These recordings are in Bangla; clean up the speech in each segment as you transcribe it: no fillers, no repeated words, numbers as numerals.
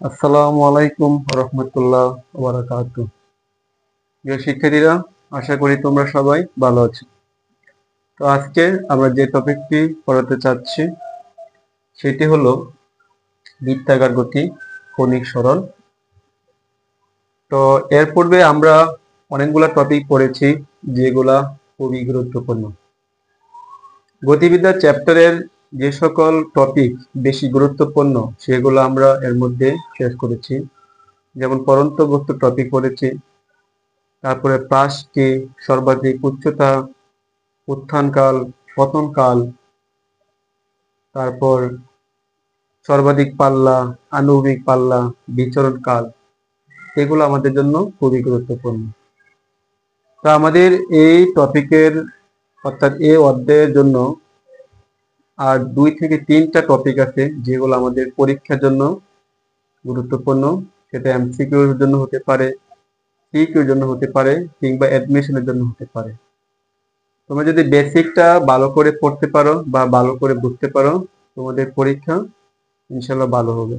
আসসালামু আলাইকুম রহমতুল্লাহ বারাকাতুহু। প্রিয় শিক্ষার্থীরা, আশা করি তোমরা সবাই ভালো আছো। তো আজকে আমরা যে টপিকটি পড়াতে চাচ্ছি সেটি হলো বৃত্তাকার গতি, কৌণিক সরণ। তো এর পূর্বে আমরা অনেকগুলা টপিক পড়েছি যেগুলা খুবই গুরুত্বপূর্ণ। গতিবিদ্যা চ্যাপ্টারের যে সকল টপিক বেশি গুরুত্বপূর্ণ সেগুলো আমরা এর মধ্যে শেষ করেছি। যেমন পরন্ত বস্তু টপিক পড়েছি, তারপরে প্রাস কি, সর্বাধিক উচ্চতা, উত্থানকাল, পতনকাল, তারপর সর্বাধিক পাল্লা, আণুবিক পাল্লা, বিচরণ কাল, এগুলো আমাদের জন্য খুবই গুরুত্বপূর্ণ। তো আমাদের এই টপিকের অর্থাৎ এই অধ্যায়ের জন্য আর 2 থেকে 3টা টপিক আছে যেগুলো আমাদের পরীক্ষার জন্য গুরুত্বপূর্ণ। সেটা এমসিকিউর জন্য হতে পারে, সিকিউর জন্য হতে পারে, কিংবা অ্যাডমিশনের জন্য হতে পারে। তোমরা যদি বেসিকটা ভালো করে পড়তে পারো বা ভালো করে বুঝতে পারো, তোমাদের পরীক্ষা ইনশাল্লাহ ভালো হবে।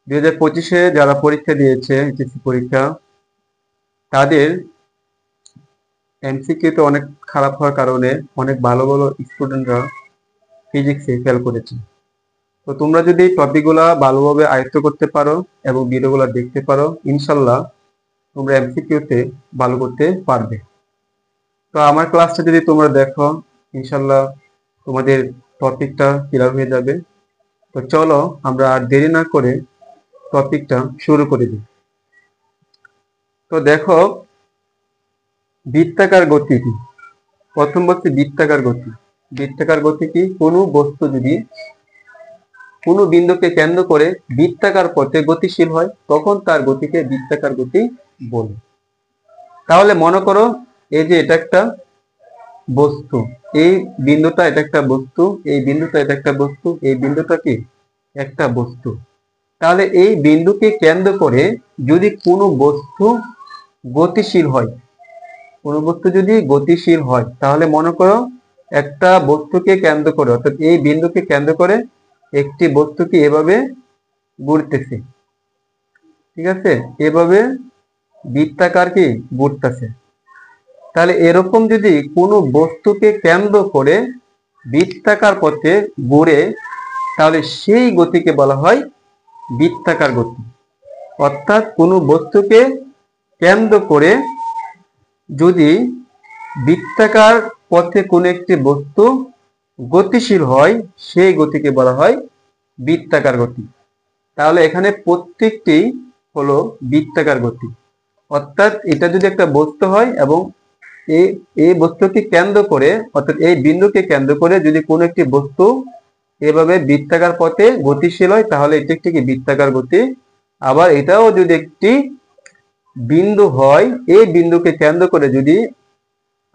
2025-এ যারা পরীক্ষা দিয়েছে এইচএসসি পরীক্ষা, তাদের এমসিকিউতে অনেক খারাপ হওয়ার কারণে অনেক ভালো ভালো স্টুডেন্টরা ফিজিক্সে ফেল করেছে। তো তোমরা যদি টপিকগুলা ভালোভাবে আয়ত্ত করতে পারো এবং ভিডিওগুলো দেখতে পারো, ইনশাল্লাহ তোমরা এমসিকিউতে ভালো করতে পারবে। তো আমার ক্লাসটা যদি তোমরা দেখো, ইনশাল্লাহ তোমাদের টপিকটা ক্লিয়ার হয়ে যাবে। তো চলো আমরা আর দেরি না করে টপিকটা শুরু করে দিই। তো দেখো, বৃত্তাকার গতি কি? প্রথম বলছি বৃত্তাকার গতি। বৃত্তাকার গতি কি? কোনো বস্তু যদি কোনো বিন্দুকে কেন্দ্র করে বৃত্তাকার পথে গতিশীল হয়, তখন তার গতিকে বৃত্তাকার গতি বলে। তাহলে মনে করো, এই যে এটা একটা বস্তু, এই বিন্দুটা এটা একটা বস্তু, এই বিন্দুটা এটা একটা বস্তু, এই বিন্দুটা কি একটা বস্তু। তাহলে এই বিন্দুকে কেন্দ্র করে যদি কোনো বস্তু গতিশীল হয়, কোনো বস্তু যদি গতিশীল হয়, তাহলে মনে করো একটা বস্তুকে কেন্দ্র করে, অর্থাৎ এই বিন্দুকে কেন্দ্র করে একটি বস্তুকে এভাবে ঘুরতেছে, ঠিক আছে, এভাবে বৃত্তাকার কি ঘুরতেছে। তাহলে এরকম যদি কোনো বস্তুকে কেন্দ্র করে বৃত্তাকার পথে ঘুরে, তাহলে সেই গতিকে বলা হয় বৃত্তাকার গতি। অর্থাৎ কোনো বস্তুকে কেন্দ্র করে যদি বৃত্তাকার পথে কোনো একটি বস্তু গতিশীল হয়, সেই গতিকে বলা হয় বৃত্তাকার গতি। তাহলে এখানে প্রত্যেকটি হলো বৃত্তাকার গতি। অর্থাৎ এটা যদি একটা বস্তু হয় এবং এই বস্তুকে কেন্দ্র করে, অর্থাৎ এই বিন্দুকে কেন্দ্র করে যদি কোনো একটি বস্তু এভাবে বৃত্তাকার পথে গতিশীল হয়, তাহলে এটি একটি কি বৃত্তাকার গতি। আবার এটাও যদি একটি বিন্দু হয়, এই বিন্দুকে কেন্দ্র করে যদি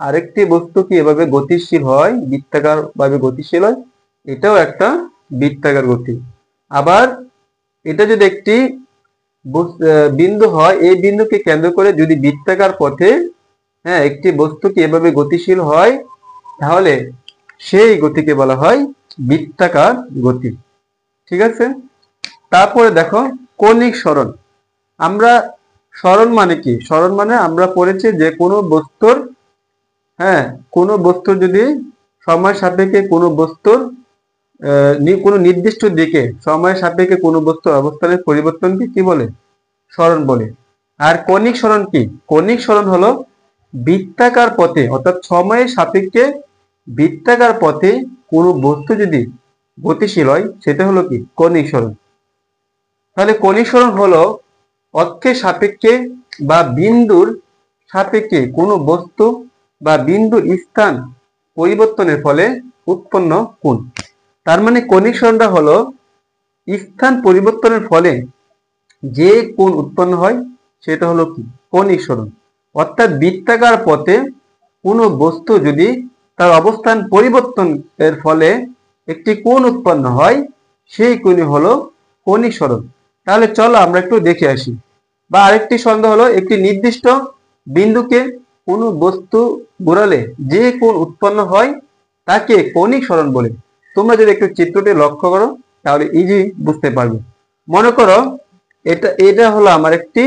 আরেকটি বস্তু কি এভাবে গতিশীল হয়, বৃত্তাকার ভাবে গতিশীল হয়, এটাও একটা বৃত্তাকার গতি। আবার এটা যদি একটি বিন্দু হয়, এই বিন্দুকে কেন্দ্র করে যদি বৃত্তাকার পথে একটি বস্তু কি এভাবে গতিশীল হয়, তাহলে সেই গতিকে বলা হয় বৃত্তাকার গতি। ঠিক আছে। তারপরে দেখো, কৌণিক সরণ। আমরা সরণ মানে কি? সরণ মানে আমরা পড়েছি যে কোনো বস্তুর কোনো বস্তুর যদি সময় সাপেক্ষে কোনো বস্তুর কোনো নির্দিষ্ট দিকে সময় সাপেক্ষে কোনো বস্তুর অবস্থানের পরিবর্তনকে কি বলে? সরণ বলে। আর কৌণিক সরণ কি? কৌণিক সরণ হলো বৃত্তাকার পথে, অর্থাৎ সময়ের সাপেক্ষে বৃত্তাকার পথে কোনো বস্তু যদি গতিশীল হয়, সেটা হলো কি কৌণিক সরণ। তাহলে কৌণিক সরণ হলো অক্ষের সাপেক্ষে বা বিন্দুর সাপেক্ষে কোনো বস্তু বা বিন্দুর স্থান পরিবর্তনের ফলে উৎপন্ন কোণ। তার মানে কৌণিক সরণটা হলো স্থান পরিবর্তনের ফলে যে কোণ উৎপন্ন হয়, সেটা হলো কি কৌণিক সরণ। অর্থাৎ বৃত্তাকার পথে কোনো বস্তু যদি তার অবস্থান পরিবর্তনের ফলে একটি কোণ উৎপন্ন হয়, সেই কোণই হলো কৌণিক সরণ। তাহলে চলো আমরা একটু দেখে আসি। বা আরেকটি সন্দেহ হলো একটি নির্দিষ্ট বিন্দুকে কোনো বস্তু ঘোরালে যে কোণ উৎপন্ন হয় তাকে কৌণিক সরণ বলে। তোমরা যদি একটু চিত্রটি লক্ষ্য করো, তাহলে ইজি বুঝতে পারবে। মনে করো এটা এটা হলো আমার একটি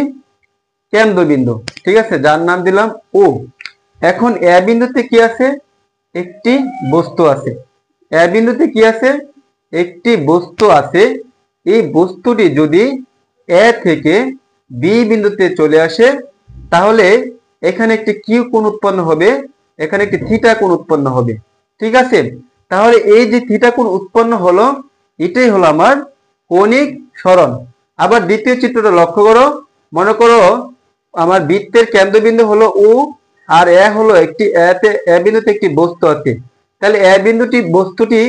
কেন্দ্রবিন্দু, ঠিক আছে, যার নাম দিলাম ও। এখন এ বিন্দুতে কি আছে? একটি বস্তু আছে। এ বিন্দুতে কি আছে? একটি বস্তু আছে। এই বস্তুটি যদি এ থেকে বি বিন্দুতে চলে আসে, তাহলে এখানে একটি কিউ কোণ উৎপন্ন হবে, এখানে একটি থিটা কোণ উৎপন্ন হবে, ঠিক আছে। তাহলে এই যে থিটা কোণ উৎপন্ন হলো, এটাই হলো আমার কৌণিক সরণ। আবার দ্বিতীয় চিত্রটা লক্ষ্য করো। মনে করো আমার বৃত্তের কেন্দ্রবিন্দু হলো ও, আর এ হলো একটি এ বিন্দুতে একটি বস্তু আছে। তাহলে এ বিন্দুটি বস্তুটি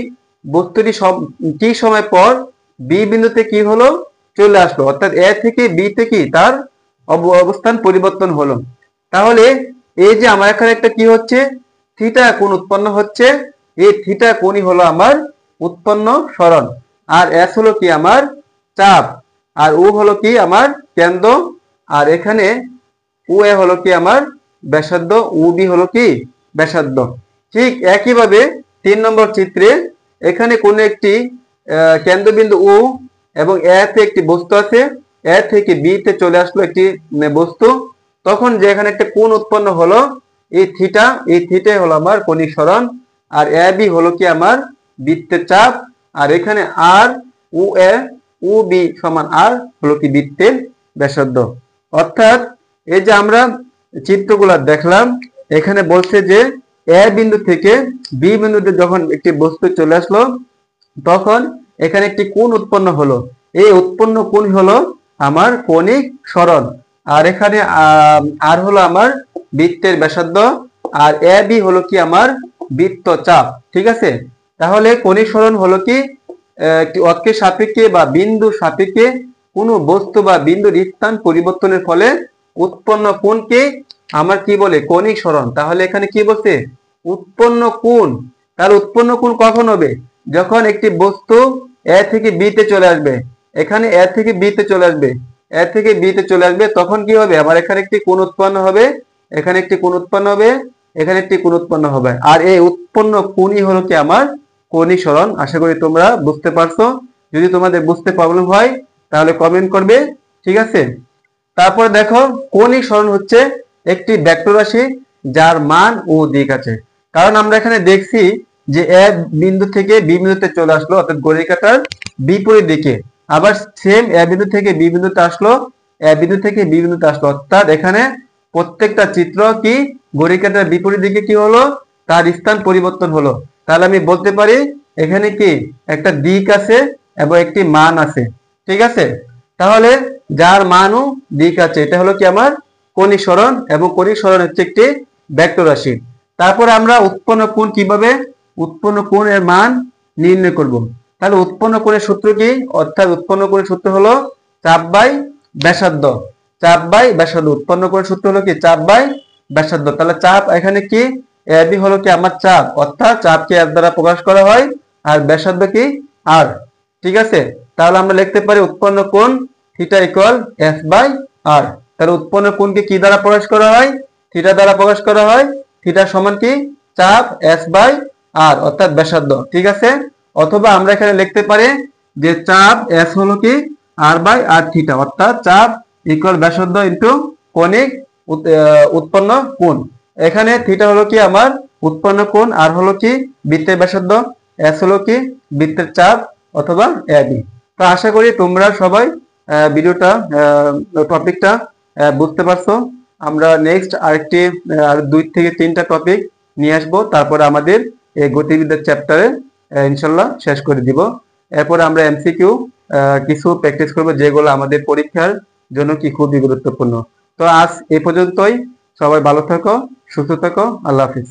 কি সময় পর বি বিন্দুতে কি হলো? চলে আসলো, অর্থাৎ এ থেকে বি তে কি তার অবস্থান পরিবর্তন হলো। তাহলে এই যে আমার এখানে একটা কি হচ্ছে? থিটা কোণ উৎপন্ন হচ্ছে। এই থিটা কোণই হলো আমার উৎপন্ন সরণ। আর এস হলো কি আমার চাপ, আর ও হলো কি আমার কেন্দ্র, আর এখানে ও এ হলো কি আমার ব্যাসার্ধ, ও বি হলো কি ব্যাসার্ধ। ঠিক একইভাবে 3 নম্বর চিত্রে এখানে কোনো একটি কেন্দ্রবিন্দু ও এবং এ তে একটি বস্তু আছে, এ থেকে বি তে চলে আসলো একটি বস্তু। তখন যে এখানে একটা কোণ উৎপন্ন হলো, এই থিটাই হলো আমার কৌণিক সরণ। আর এ বি হলো কি আমার বৃত্তের চাপ, আর এখানে আর ও এ ও বি সমান আর হলো কি বৃত্তের ব্যাসার্ধ। অর্থাৎ এই যে আমরা চিত্রগুলো দেখলাম, এখানে বলছে যে এ বিন্দু থেকে বি বিন্দুতে যখন একটি বস্তু চলে আসলো, তখন এখানে একটি কোণ উৎপন্ন হলো। এই উৎপন্ন কোণ হলো আমার কৌণিক সরণ। আর এখানে আর হলো আমার বৃত্তের ব্যাসার্ধ, আর এ বি হলো কি আমার বৃত্তচাপ, ঠিক আছে। তাহলে কৌণিক সরণ হলো কি একটি অক্ষের সাপেক্ষে বা বিন্দু সাপেক্ষে কোনো বস্তু বা বিন্দুর স্থান পরিবর্তনের ফলে উৎপন্ন কোণকে আমার কি বলে? কৌণিক সরণ। তাহলে এখানে কি বলছে? উৎপন্ন কোণ। তার উৎপন্ন কোণ কখন হবে? যখন একটি বস্তু এ থেকে বি তে চলে আসবে, এখানে এ থেকে বি তে চলে আসবে, এ থেকে বি তে চলে আসবে, তখন কি হবে? আমার এখানে একটি কোণ উৎপন্ন হবে, এখানে একটি কোণ উৎপন্ন হবে, এখানে একটি কোণ উৎপন্ন হবে। আর এই উৎপন্ন কোণই হলো কি আমার কৌণিক সরণ। আশা করি তোমরা বুঝতে পারছো। যদি তোমাদের বুঝতে প্রবলেম হয় তাহলে কমেন্ট করবে, ঠিক আছে। তারপরে দেখো, কৌণিক সরণ হচ্ছে একটি ভেক্টর রাশি যার মান ও দিক আছে। কারণ আমরা এখানে দেখছি যে এ বিন্দু থেকে বি বিন্দুতে চলে আসলো, অর্থাৎ ঘড়ির কাঁটার বিপরীত দিকে। আবার সেম এ বিন্দু থেকে বি বিন্দুতে আসলো, এ বিন্দু থেকে বি বিন্দুতে আসলো, অর্থাৎ এখানে প্রত্যেকটা চিত্র কি ঘড়ির কাঁটার বিপরীত দিকে কি হলো? তার স্থান পরিবর্তন হলো। তাহলে আমি বলতে পারি এখানে কি একটা দিক আছে এবং একটি মান আছে, ঠিক আছে। তাহলে যার মান ও দিক আছে, এটা হলো কি আমার কৌণিক সরণ, এবং কৌণিক সরণ হচ্ছে একটি ভেক্টর রাশি। তারপরে আমরা উৎপন্ন কোণ কিভাবে উৎপন্ন কোণের মান নির্ণয় করব। তাহলে উৎপন্ন কোণের সূত্র কি? অর্থাৎ উৎপন্ন কোণের সূত্র হলো চাপ বাই ব্যাসার্ধ। চাপ বাই ব্যাসার্ধ, উৎপন্ন কোণের সূত্র হলো কি চাপ বাই ব্যাসার্ধ। তাহলে চাপ এখানে কি? এ বি হলো কি আমার চাপ, অর্থাৎ চাপকে এর দ্বারা প্রকাশ করা হয়, আর ব্যাসার্ধ কি আর, ঠিক আছে। তাহলে আমরা লিখতে পারি উৎপন্ন কোণ থিটা ইকুয়াল এফ বাই আর। তাহলে উৎপন্ন কোণকে কি দ্বারা প্রকাশ করা হয়? থিটা দ্বারা প্রকাশ করা হয়। থিটা সমান কি? চাপ এস বাই আর, অর্থাৎ ব্যাসার্ধ, ঠিক আছে। অথবা আমরা এখানে লিখতে পারি যে চাপ এস হলো কি আর বাই আর থিটা, অর্থাৎ চাপ ইকুয়াল ব্যাসার্ধ ইন্টু কৌণিক উৎপন্ন কোণ। এখানে থিটা হলো কি আমার উৎপন্ন কোণ, আর হলো কি বৃত্তের ব্যাসার্ধ, এস হলো কি বৃত্তের চাপ অথবা এ বি। তো আশা করি তোমরা সবাই ভিডিওটা টপিকটা বুঝতে পারছো। আমরা নেক্সট আরেকটি আর 2 থেকে 3টা টপিক নিয়ে আসবো, তারপরে আমাদের এই গতিবিদ্যার চ্যাপ্টারে ইনশাল্লাহ শেষ করে দিব। এরপরে আমরা এমসিকিউ কিছু প্র্যাকটিস করবো, যেগুলো আমাদের পরীক্ষার জন্য কি খুবই গুরুত্বপূর্ণ। তো আজ এই পর্যন্তই। সবাই ভালো থাকো, সুস্থ থাকো, আল্লাহ হাফিজ।